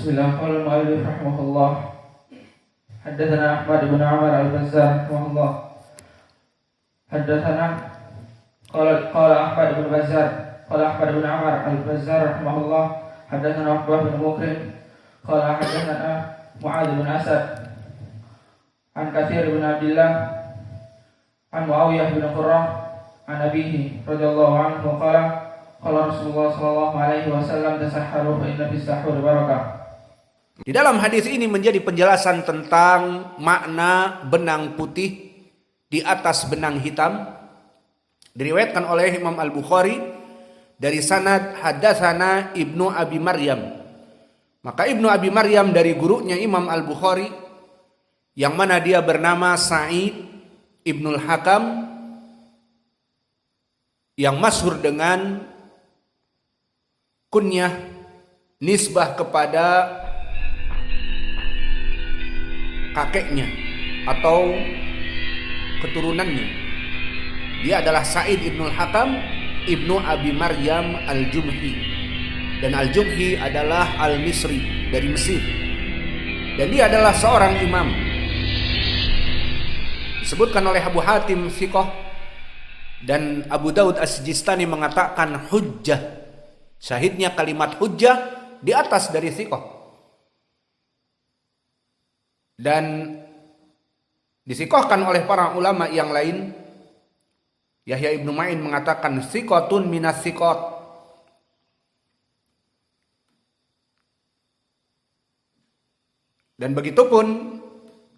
Bismillah. Qala al-mu'allif rahimahullah. Haddatsana Ahmad bin Amr al-Bazzar rahimahullah. Haddatsana qala Ahmad bin Bazzar qala Ahmad bin Amr al-Bazzar rahimahullah. Haddatsana Uqbah bin Mukrim qala haddatsana Mu'adz bin Asad an Katsir bin Abdullah an Muawiyah bin Qurrah an abihi radhiyallahu anhu qala qala Rasulullah sallallahu alaihi wasallam tasahharu fa inna fis sahur barakah. Di dalam hadis ini menjadi penjelasan tentang makna benang putih di atas benang hitam. Diriwayatkan oleh Imam Al-Bukhari dari sanad haddatsana Ibnu Abi Maryam. Maka Ibnu Abi Maryam dari gurunya Imam Al-Bukhari yang mana dia bernama Sa'id Ibnul Hakam yang masyhur dengan kunyah nisbah kepada kakeknya atau keturunannya. Dia adalah Sa'id Ibnul Hakam Ibnu Abi Maryam Al-Jumhi. Dan Al-Jumhi adalah Al-Misri dari Mesir. Dan dia adalah seorang imam. Disebutkan oleh Abu Hatim Thiqah dan Abu Daud As-Sijistani mengatakan hujjah. Syahidnya kalimat hujjah di atas dari thiqah. Dan disikohkan oleh para ulama yang lain. Yahya Ibnu Ma'in mengatakan thiqatun minas thiqat. Dan begitupun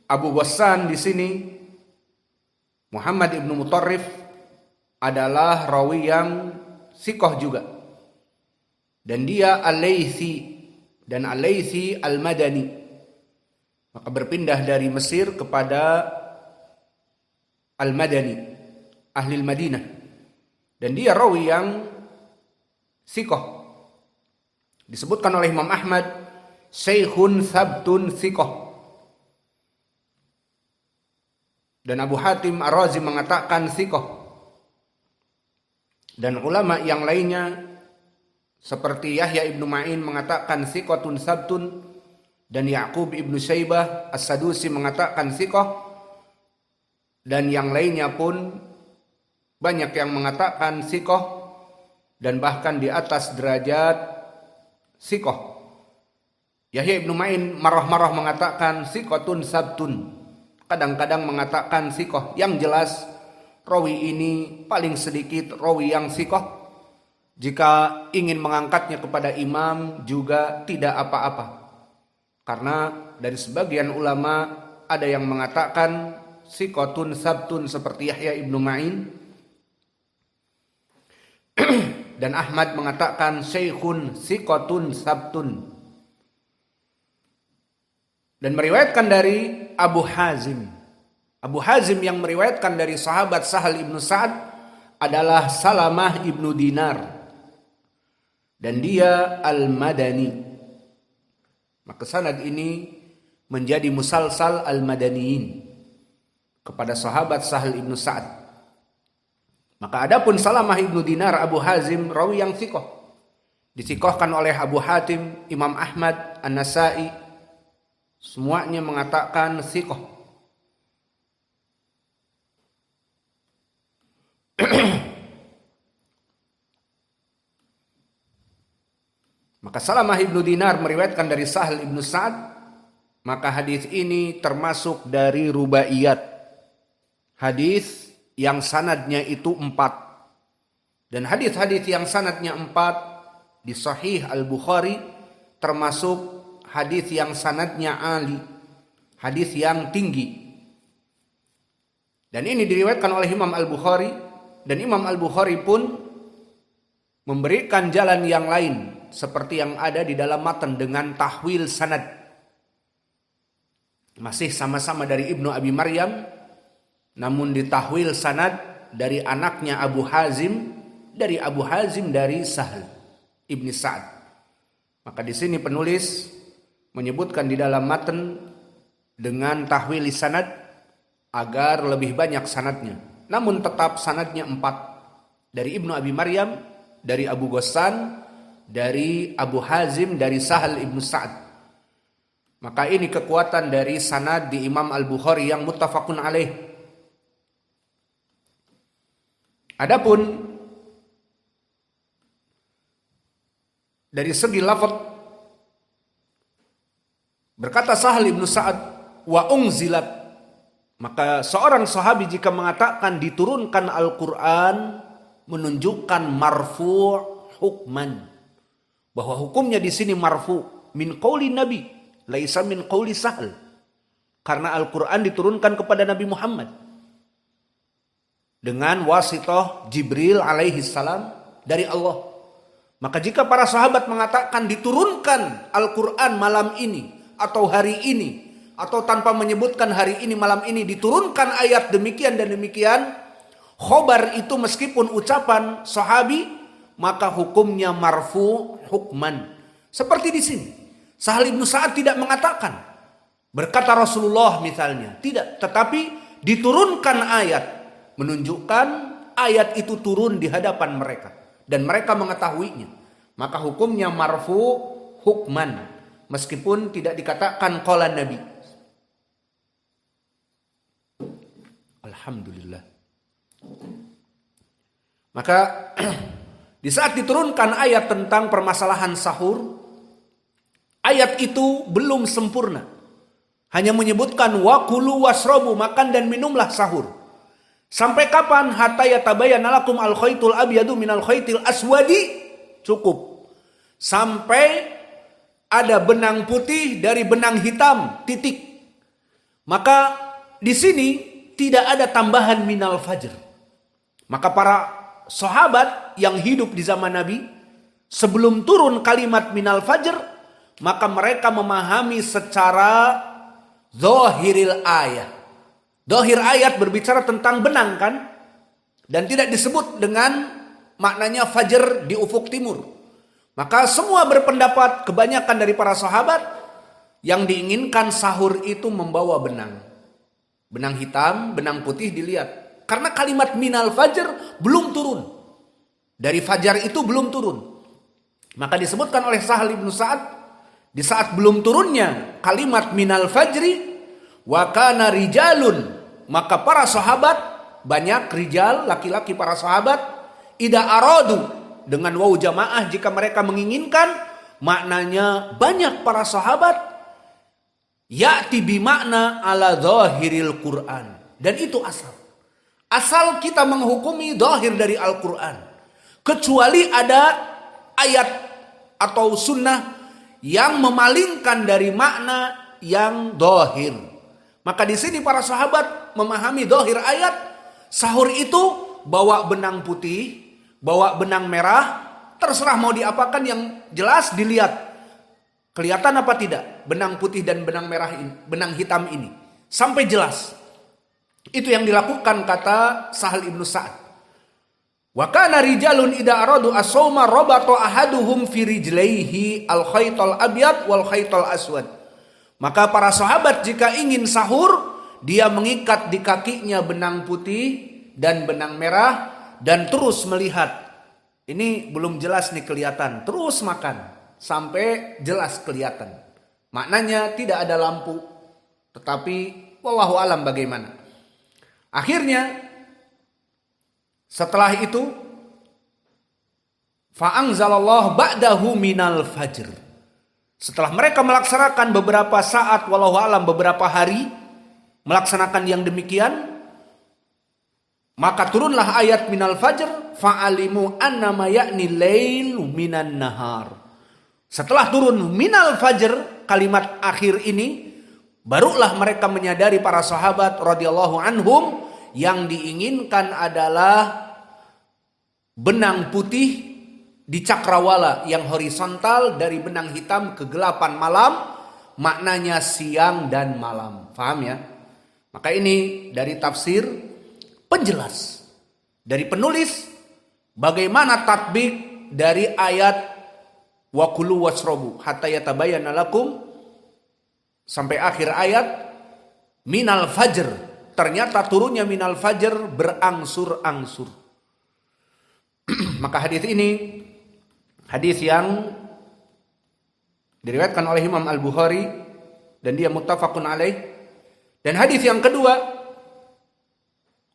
Abu Ghassan di sini Muhammad Ibnu Mutarrif adalah rawi yang thiqah juga. Dan dia Al-Laythi dan Al-Laythi Al-Madani. Maka berpindah dari Mesir kepada Al-Madani, ahli Madinah. Dan dia rawi yang thiqah. Disebutkan oleh Imam Ahmad, Syekhun Thabtun thiqah. Dan Abu Hatim Ar-Razi mengatakan thiqah. Dan ulama yang lainnya seperti Yahya Ibnu Ma'in mengatakan thiqatun thabtun. Dan Ya'qub Ibnu Syaibah As-Sadusi mengatakan thiqah. Dan yang lainnya pun banyak yang mengatakan thiqah. Dan bahkan di atas derajat thiqah. Yahya Ibnu Ma'in marah-marah mengatakan thiqatun sabtun. Kadang-kadang mengatakan thiqah. Yang jelas rawi ini paling sedikit rawi yang thiqah. Jika ingin mengangkatnya kepada imam juga tidak apa-apa. Karena dari sebagian ulama ada yang mengatakan thiqatun sabtun seperti Yahya Ibnu Ma'in. Dan Ahmad mengatakan syekhun thiqatun sabtun. Dan meriwayatkan dari Abu Hazim. Abu Hazim yang meriwayatkan dari sahabat Sahal Ibnu Sa'ad adalah Salamah Ibnu Dinar. Dan dia Al-Madani. Maka sanad ini menjadi musalsal al-madaniyin kepada sahabat Sahal Ibnu Sa'ad. Maka adapun Salamah Ibnu Dinar Abu Hazim rawi yang thiqah. Dithiqahkan oleh Abu Hatim, Imam Ahmad, An-Nasa'i. Semuanya mengatakan thiqah. Maka Salamah Ibnu Dinar meriwayatkan dari Sahal Ibnu Sa'ad. Maka hadis ini termasuk dari rubaiyat. Hadis yang sanadnya itu 4. Dan hadis-hadis yang sanadnya 4 di Sahih Al-Bukhari termasuk hadis yang sanadnya ali. Hadis yang tinggi. Dan ini diriwayatkan oleh Imam Al-Bukhari. Dan Imam Al-Bukhari pun memberikan jalan yang lain seperti yang ada di dalam matan dengan tahwil sanad. Masih sama-sama dari Ibnu Abi Maryam, namun ditahwil sanad dari anaknya Abu Hazim, dari Abu Hazim dari Sahal Ibni Sa'ad. Maka di sini penulis menyebutkan di dalam matan dengan tahwil sanad agar lebih banyak sanadnya. Namun tetap sanadnya 4. Dari Ibnu Abi Maryam, dari Abu Ghassan, dari Abu Hazim, dari Sahal Ibnu Sa'ad. Maka ini kekuatan dari sanad di Imam Al-Bukhari yang muttafaqun alaih. Adapun dari segi lafaz, berkata Sahal ibnu Sa'ad, wa unzilat, maka seorang sahabi jika mengatakan diturunkan Al-Quran menunjukkan marfu' hukman, bahwa hukumnya di sini marfu' min qauli Nabi, laisa min qauli Sahal, karena Al-Quran diturunkan kepada Nabi Muhammad dengan wasithah Jibril alaihi salam dari Allah. Maka jika para sahabat mengatakan diturunkan Al-Quran malam ini atau hari ini, atau tanpa menyebutkan hari ini malam ini diturunkan ayat demikian dan demikian, khobar itu meskipun ucapan sahabi maka hukumnya marfu hukman. Seperti di sini Sahal ibnu Sa'ad tidak mengatakan berkata Rasulullah misalnya, tidak, tetapi diturunkan ayat, menunjukkan ayat itu turun di hadapan mereka dan mereka mengetahuinya, maka hukumnya marfu hukman meskipun tidak dikatakan qala Nabi. Alhamdulillah. Maka di saat diturunkan ayat tentang permasalahan sahur, ayat itu belum sempurna. Hanya menyebutkan wa kulu wasrobu, makan dan minumlah sahur. Sampai kapan? Hatta yatabayyana lakum al-khaytul abyadu minal khaytil aswadi, cukup. Sampai ada benang putih dari benang hitam, titik. Maka di sini tidak ada tambahan minal fajr. Maka para sahabat yang hidup di zaman Nabi, sebelum turun kalimat minal fajr, maka mereka memahami secara zahiril ayat. Zahir ayat berbicara tentang benang kan? Dan tidak disebut dengan maknanya fajr di ufuk timur. Maka semua berpendapat, kebanyakan dari para sahabat, yang diinginkan sahur itu membawa benang. Benang hitam, benang putih dilihat. Karena kalimat minal fajr belum turun. Dari fajar itu belum turun. Maka disebutkan oleh Sahal ibnu Sa'ad, di saat belum turunnya kalimat minal fajri, wa kana rijalun, maka para sahabat, banyak rijal, laki-laki para sahabat, ida aradu, dengan waw jamaah jika mereka menginginkan, maknanya banyak para sahabat, ya'ti bimakna ala zahiril Qur'an. Dan itu asal. Asal kita menghukumi zahir dari Al-Quran. Kecuali ada ayat atau sunnah yang memalingkan dari makna yang zahir. Maka di sini para sahabat memahami zahir ayat, sahur itu bawa benang putih, bawa benang merah, terserah mau diapakan, yang jelas dilihat. Kelihatan apa tidak benang putih dan benang merah ini, benang hitam ini, sampai jelas. Itu yang dilakukan, kata Sahal ibnu Sa'ad. Wa kana rijalun ida aradu as-sawma rabata ahaduhum fi rijlaihi al-khaytal abyad wal khaytal aswad. Maka para sahabat jika ingin sahur, dia mengikat di kakinya benang putih dan benang merah dan terus melihat. Ini belum jelas nih kelihatan, terus makan sampai jelas kelihatan. Maknanya tidak ada lampu, tetapi wallahu alam bagaimana. Akhirnya setelah itu fa'anzalallahu ba'dahu minal fajr. Setelah mereka melaksanakan beberapa saat, wallahu alam beberapa hari, melaksanakan yang demikian, maka turunlah ayat minal fajr, fa'alimu annama ya'ni lail minan nahar. Setelah turun minal fajr, kalimat akhir ini, barulah mereka menyadari para sahabat radhiyallahu anhum, yang diinginkan adalah benang putih di cakrawala yang horizontal dari benang hitam kegelapan malam, maknanya siang dan malam. Paham ya? Maka ini dari tafsir penjelas dari penulis bagaimana tatbik dari ayat wa kulu wasrobu hatta yatabayyana lakum sampai akhir ayat minal fajr. Ternyata turunnya minal fajr berangsur-angsur. Maka hadis ini hadis yang diriwayatkan oleh Imam Al-Bukhari dan dia muttafaqun alaih. Dan hadis yang kedua,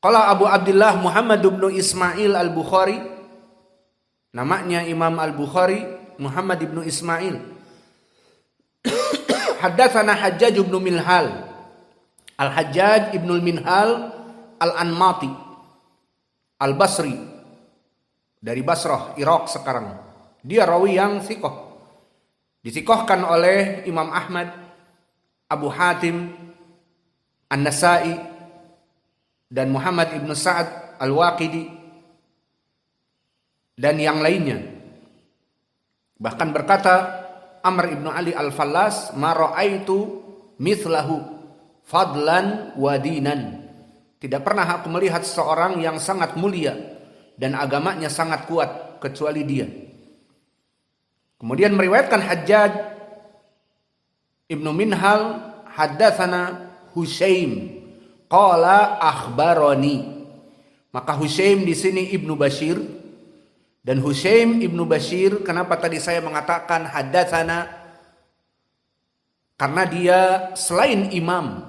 qala Abu Abdullah Muhammad bin Ismail Al-Bukhari, namanya Imam Al-Bukhari Muhammad bin Ismail. Haddatsana Hajjaj bin Minhal, Al-Hajjaj ibn Minhal Al-Anmati Al-Basri, dari Basrah, Irak sekarang. Dia rawi yang thiqah, disikohkan oleh Imam Ahmad, Abu Hatim, An-Nasai, dan Muhammad ibn Sa'ad Al-Waqidi, dan yang lainnya. Bahkan berkata Amr ibn Ali Al-Fallas, ma ra'aitu mithlahu fadlan wa dinan. Tidak pernah aku melihat seorang yang sangat mulia dan agamanya sangat kuat kecuali dia. Kemudian meriwayatkan Hajjaj ibnu Minhal, haddatsana Hushaim qala akhbarani. Maka Hushaim di sini Ibnu Bashir, dan Hushaim Ibnu Bashir, kenapa tadi saya mengatakan haddatsana? Karena dia selain imam,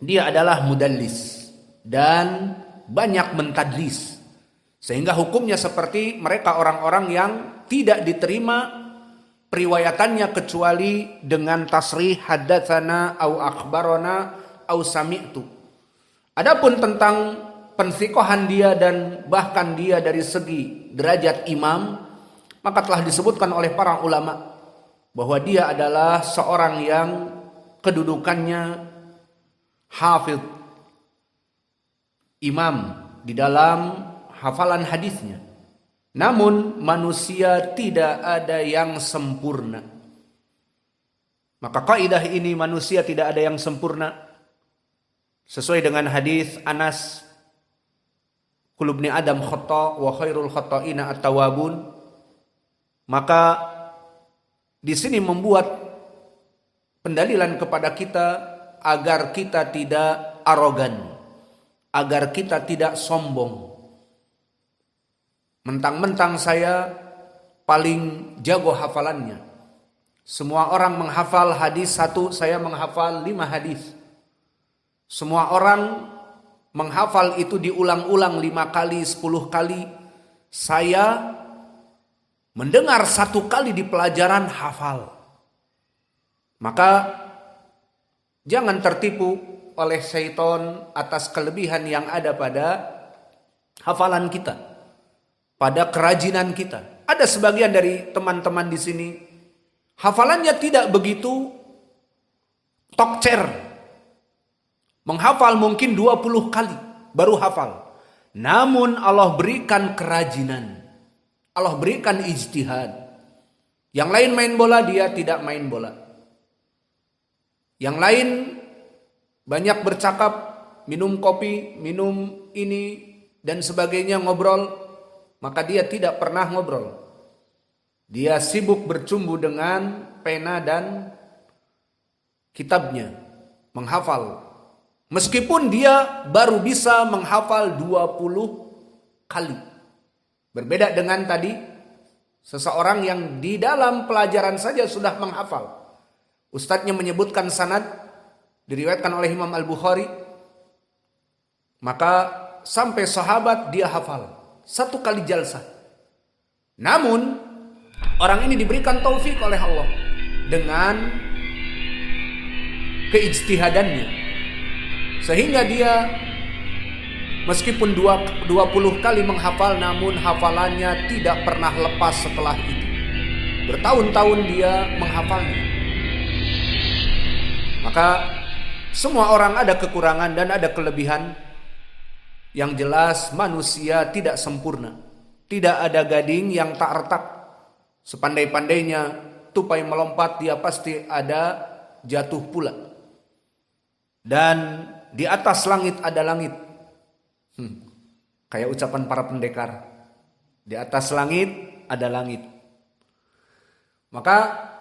dia adalah mudallis dan banyak mentadlis, sehingga hukumnya seperti mereka orang-orang yang tidak diterima periwayatannya kecuali dengan tasrih haddatsana au akhbarana au sami'tu. Adapun tentang pensikohan dia dan bahkan dia dari segi derajat imam, maka telah disebutkan oleh para ulama bahwa dia adalah seorang yang kedudukannya hafidh, imam di dalam hafalan hadisnya. Namun manusia tidak ada yang sempurna. Maka kaidah ini, manusia tidak ada yang sempurna, sesuai dengan hadis Anas, kullu ibni Adam khata wa khairul khata'ina at-tawwabun. Maka di sini membuat pendalilan kepada kita agar kita tidak arogan, agar kita tidak sombong. Mentang-mentang saya paling jago hafalannya. Semua orang menghafal hadis 1, saya menghafal 5 hadis. Semua orang menghafal itu diulang-ulang 5 kali, 10 kali. Saya mendengar 1 kali di pelajaran hafal. Maka jangan tertipu oleh syaitan atas kelebihan yang ada pada hafalan kita, pada kerajinan kita. Ada sebagian dari teman-teman di sini hafalannya tidak begitu tokcer. Menghafal mungkin 20 kali baru hafal. Namun Allah berikan kerajinan, Allah berikan ijtihad. Yang lain main bola, dia tidak main bola. Yang lain banyak bercakap, minum kopi, minum ini dan sebagainya, ngobrol, maka dia tidak pernah ngobrol. Dia sibuk bercumbu dengan pena dan kitabnya, menghafal. Meskipun dia baru bisa menghafal 20 kali. Berbeda dengan tadi, seseorang yang di dalam pelajaran saja sudah menghafal. Ustadznya menyebutkan sanad, diriwayatkan oleh Imam Al-Bukhari, maka sampai sahabat dia hafal 1 kali jalsah. Namun orang ini diberikan taufik oleh Allah dengan keijtihadannya, sehingga dia meskipun 20 kali menghafal, namun hafalannya tidak pernah lepas setelah itu. Bertahun-tahun dia menghafalnya. Maka semua orang ada kekurangan dan ada kelebihan. Yang jelas manusia tidak sempurna. Tidak ada gading yang tak retak. Sepandai-pandainya tupai melompat, dia pasti ada jatuh pula. Dan di atas langit ada langit. Kayak ucapan para pendekar. Di atas langit ada langit. Maka